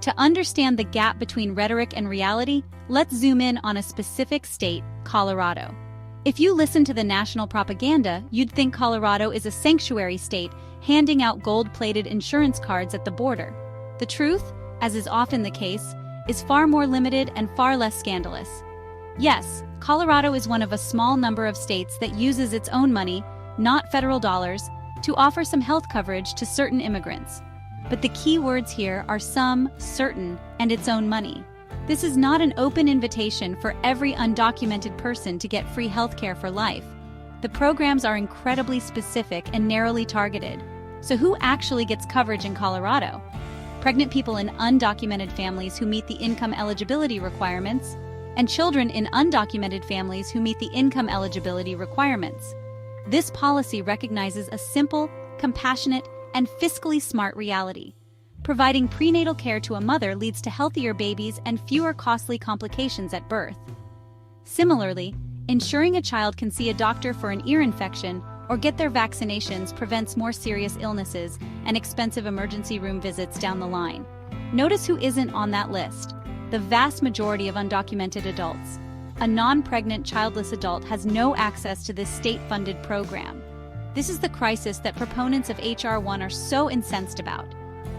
To understand the gap between rhetoric and reality, let's zoom in on a specific state, Colorado. If you listen to the national propaganda, you'd think Colorado is a sanctuary state, handing out gold-plated insurance cards at the border. The truth, as is often the case, is far more limited and far less scandalous. Yes, Colorado is one of a small number of states that uses its own money, not federal dollars, to offer some health coverage to certain immigrants. But the key words here are some, certain, and its own money. This is not an open invitation for every undocumented person to get free healthcare for life. The programs are incredibly specific and narrowly targeted. So who actually gets coverage in Colorado? Pregnant people in undocumented families who meet the income eligibility requirements, and children in undocumented families who meet the income eligibility requirements. This policy recognizes a simple, compassionate, and fiscally smart reality. Providing prenatal care to a mother leads to healthier babies and fewer costly complications at birth. Similarly, ensuring a child can see a doctor for an ear infection or get their vaccinations prevents more serious illnesses and expensive emergency room visits down the line. Notice who isn't on that list: the vast majority of undocumented adults. A non-pregnant childless adult has no access to this state-funded program. This is the crisis that proponents of H.R. 1 are so incensed about.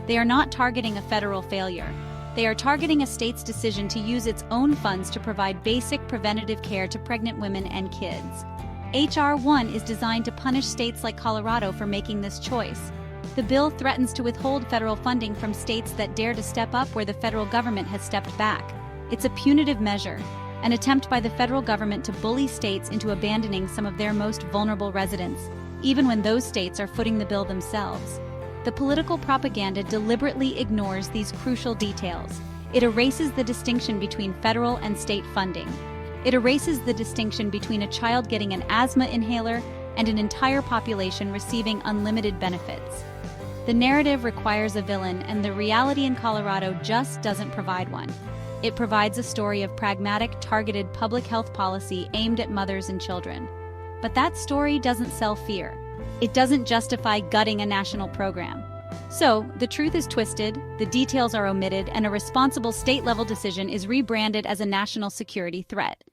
They are not targeting a federal failure. They are targeting a state's decision to use its own funds to provide basic preventative care to pregnant women and kids. H.R. 1 is designed to punish states like Colorado for making this choice. The bill threatens to withhold federal funding from states that dare to step up where the federal government has stepped back. It's a punitive measure, an attempt by the federal government to bully states into abandoning some of their most vulnerable residents, even when those states are footing the bill themselves. The political propaganda deliberately ignores these crucial details. It erases the distinction between federal and state funding. It erases the distinction between a child getting an asthma inhaler and an entire population receiving unlimited benefits. The narrative requires a villain, and the reality in Colorado just doesn't provide one. It provides a story of pragmatic, targeted public health policy aimed at mothers and children. But that story doesn't sell fear. It doesn't justify gutting a national program. So, the truth is twisted, the details are omitted, and a responsible state-level decision is rebranded as a national security threat.